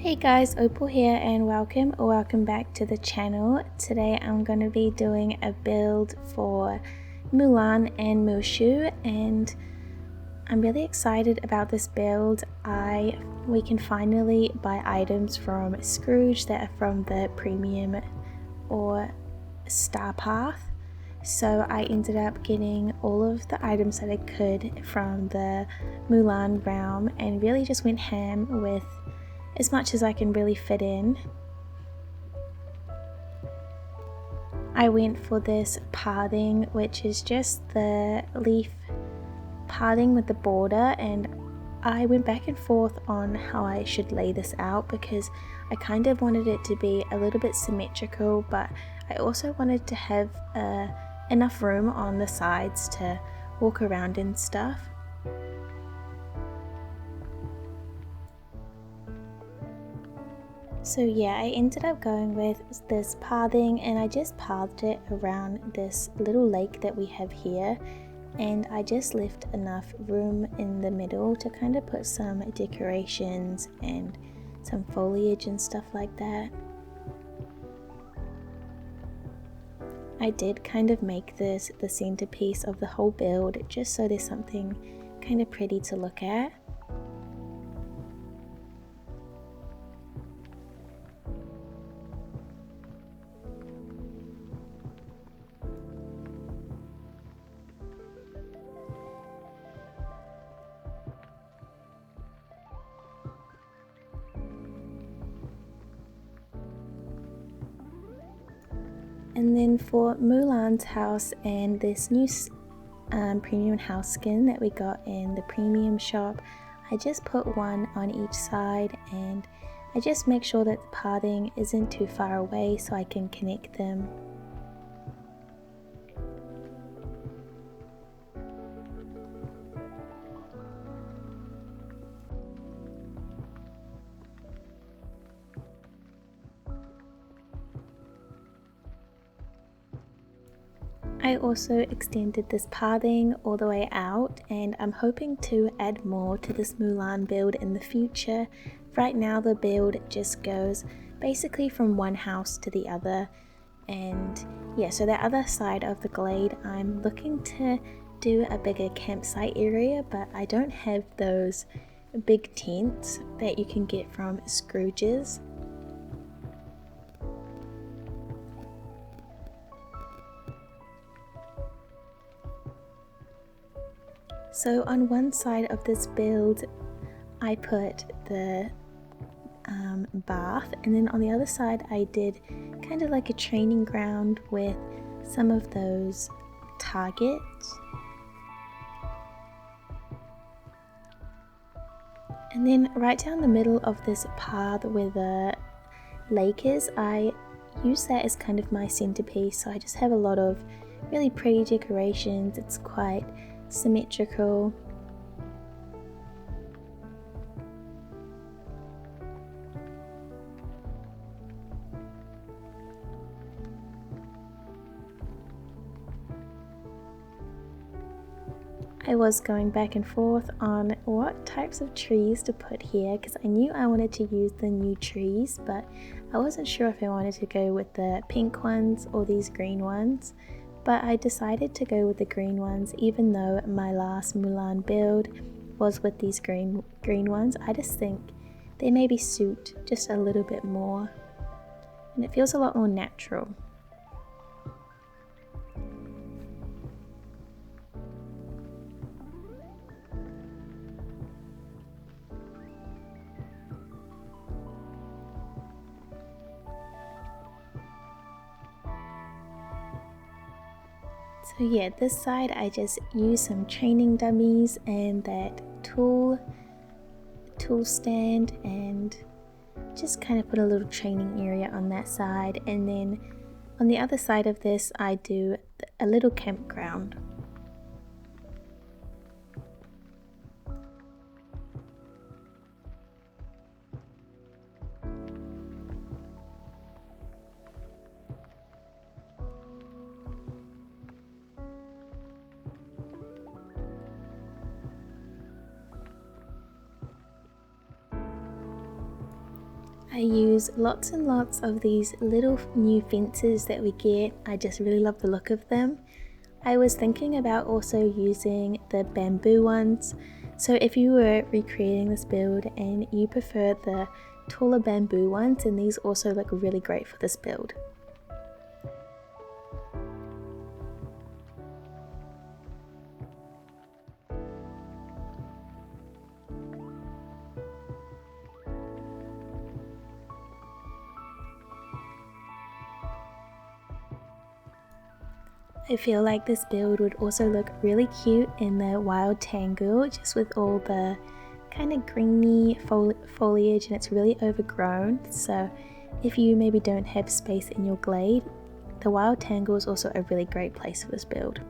Hey guys, Opal here and welcome back to the channel. Today I'm going to be doing a build for Mulan and Mushu, and I'm really excited about this build. We can finally buy items from Scrooge that are from the premium or star path. So I ended up getting all of the items that I could from the Mulan realm and really just went ham with as much as I can really fit in. I went for this parting, which is just the leaf parting with the border, and I went back and forth on how I should lay this out because I kind of wanted it to be a little bit symmetrical, but I also wanted to have enough room on the sides to walk around and stuff. So yeah, I ended up going with this pathing, and I just pathed it around this little lake that we have here, and I just left enough room in the middle to kind of put some decorations and some foliage and stuff like that. I did kind of make this the centerpiece of the whole build just so there's something kind of pretty to look at. And then for Mulan's house and this new premium house skin that we got in the premium shop, I just put one on each side, and I just make sure that the parting isn't too far away so I can connect them. I also extended this parting all the way out, and I'm hoping to add more to this Mulan build in the future. Right now the build just goes basically from one house to the other, and yeah, so the other side of the glade I'm looking to do a bigger campsite area, but I don't have those big tents that you can get from Scrooge's. So on one side of this build I put the bath, and then on the other side I did kind of like a training ground with some of those targets. And then right down the middle of this path where the lake is, I use that as kind of my centerpiece. So I just have a lot of really pretty decorations. It's quite symmetrical. I was going back and forth on what types of trees to put here because I knew I wanted to use the new trees, but I wasn't sure if I wanted to go with the pink ones or these green ones. But I decided to go with the green ones, even though my last Mulan build was with these green ones. I just think they maybe suit just a little bit more, and it feels a lot more natural. So yeah, this side I just used some training dummies and that tool stand, and just kind of put a little training area on that side. And then on the other side of this I do a little campground. I use lots and lots of these little new fences that we get. I just really love the look of them. I was thinking about also using the bamboo ones. So if you were recreating this build and you prefer the taller bamboo ones, then these also look really great for this build. I feel like this build would also look really cute in the wild tangle, just with all the kind of greeny foliage, and it's really overgrown. So if you maybe don't have space in your glade, the wild tangle is also a really great place for this build.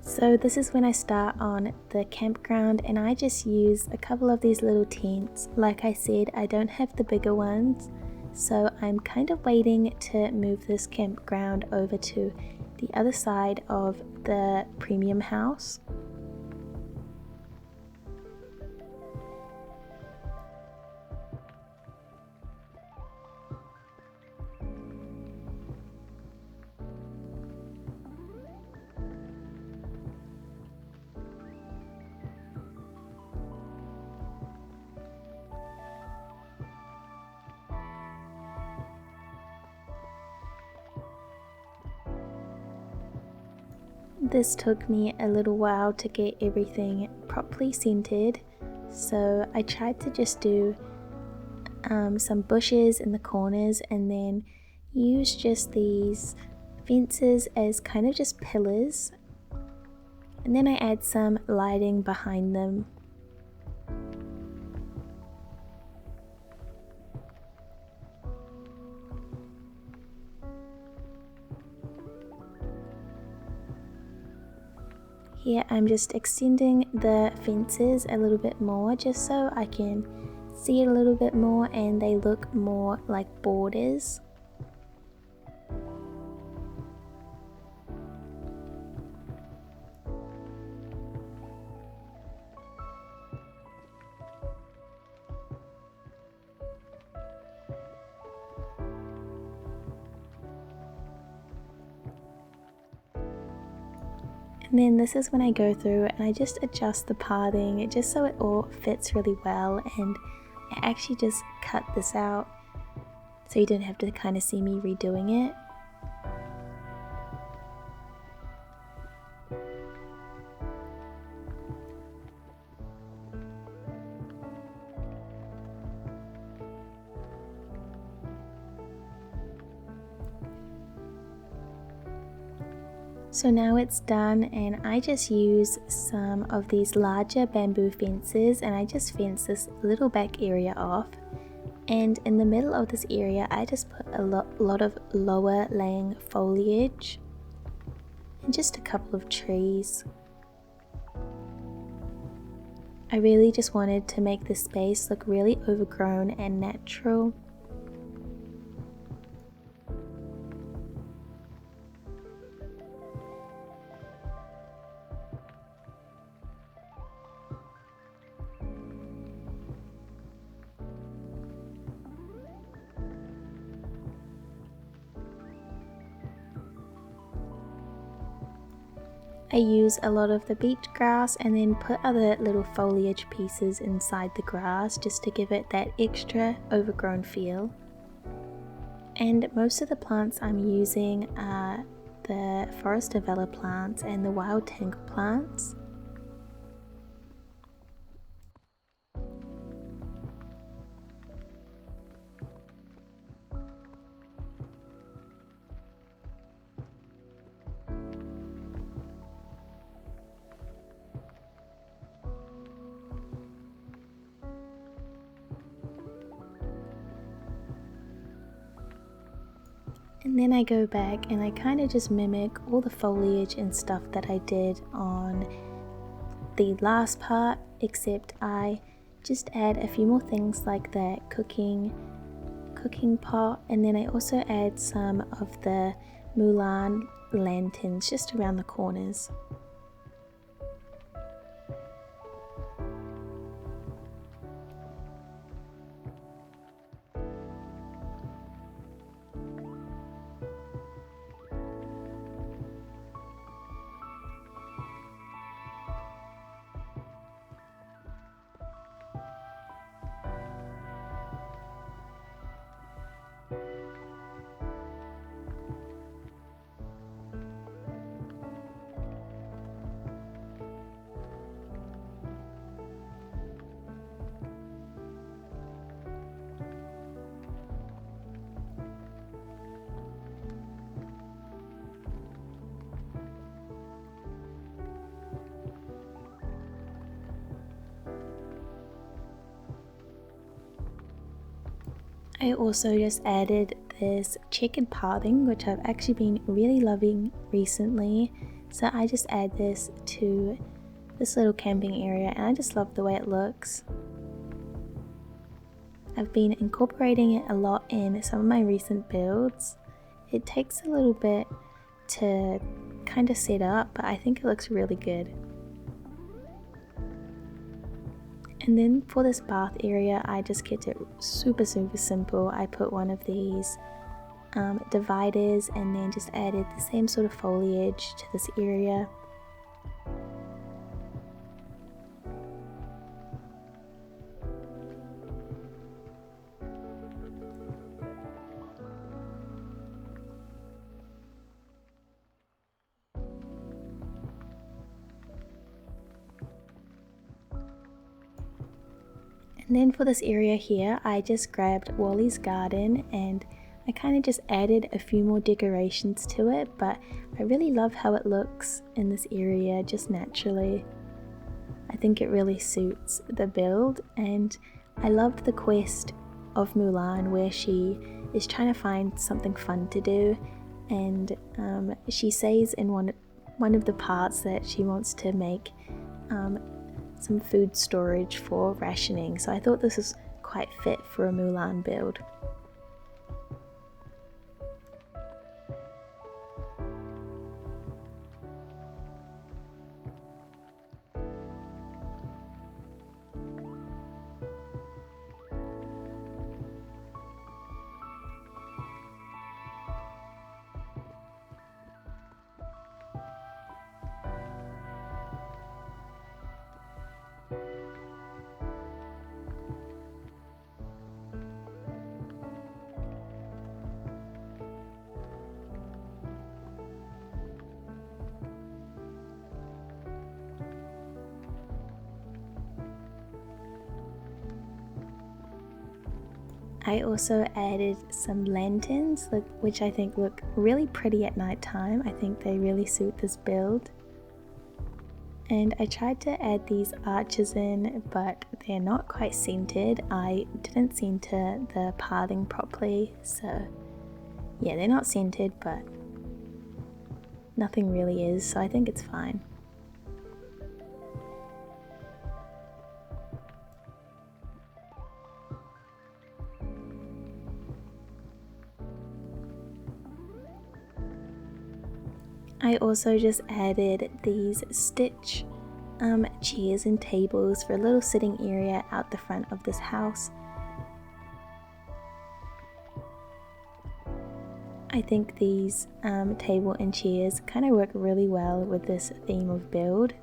So this is when I start on the campground, and I just use a couple of these little tents. Like I said, I don't have the bigger ones, so I'm kind of waiting to move this campground over to the other side of the premium house. This took me a little while to get everything properly centered, so I tried to just do some bushes in the corners and then use just these fences as kind of just pillars, and then I add some lighting behind them. Here I'm just extending the fences a little bit more just so I can see it a little bit more and they look more like borders. And then this is when I go through and I just adjust the parting just so it all fits really well, and I actually just cut this out so you don't have to kind of see me redoing it. So now it's done, and I just use some of these larger bamboo fences and I just fence this little back area off, and in the middle of this area I just put a lot of lower laying foliage and just a couple of trees. I really just wanted to make the space look really overgrown and natural. I use a lot of the beach grass and then put other little foliage pieces inside the grass just to give it that extra overgrown feel. And most of the plants I'm using are the Forest Vela plants and the wild tangle plants. And then I go back and I kind of just mimic all the foliage and stuff that I did on the last part, except I just add a few more things like that cooking cooking pot, and then I also add some of the Mulan lanterns just around the corners. I also just added this checkered pathing, which I've actually been really loving recently. So I just add this to this little camping area, and I just love the way it looks. I've been incorporating it a lot in some of my recent builds. It takes a little bit to kind of set up, but I think it looks really good. And then for this bath area, I just kept it super simple. I put one of these dividers and then just added the same sort of foliage to this area. And then for this area here, I just grabbed Wally's garden and I kind of just added a few more decorations to it, but I really love how it looks in this area just naturally. I think it really suits the build, and I loved the quest of Mulan where she is trying to find something fun to do, and she says in one of the parts that she wants to make some food storage for rationing, so I thought this is quite fit for a Mulan build. I also added some lanterns, which I think look really pretty at night time. I think they really suit this build. And I tried to add these arches in, but they're not quite centered. I didn't center the pathing properly, so yeah, they're not centered, but nothing really is, so I think it's fine. I also just added these stitch chairs and tables for a little sitting area out the front of this house. I think these table and chairs kind of work really well with this theme of build.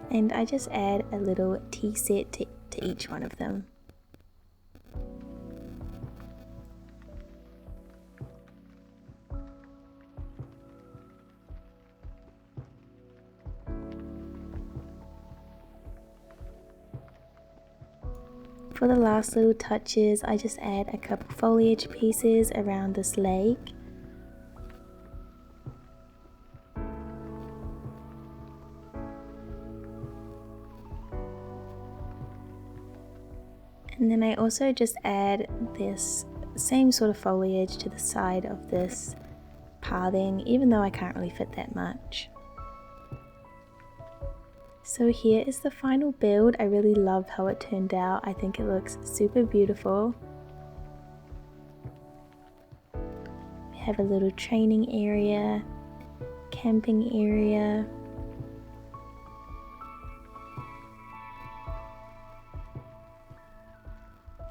And I just add a little tea set to each one of them. For the last little touches, I just add a couple foliage pieces around this lake. And then I also just add this same sort of foliage to the side of this pathing, even though I can't really fit that much. So here is the final build. I really love how it turned out. I think it looks super beautiful. have a little training area, camping area.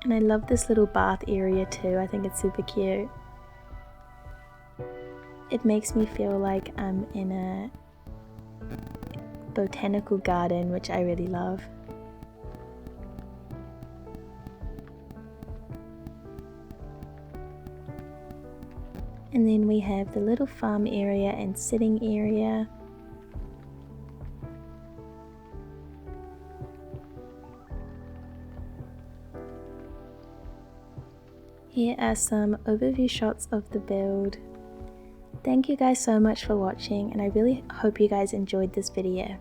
And I love this little bath area too. I think it's super cute. It makes me feel like I'm in a botanical garden, which I really love. And then we have the little farm area and sitting area. Here are some overview shots of the build. Thank you guys so much for watching, and I really hope you guys enjoyed this video.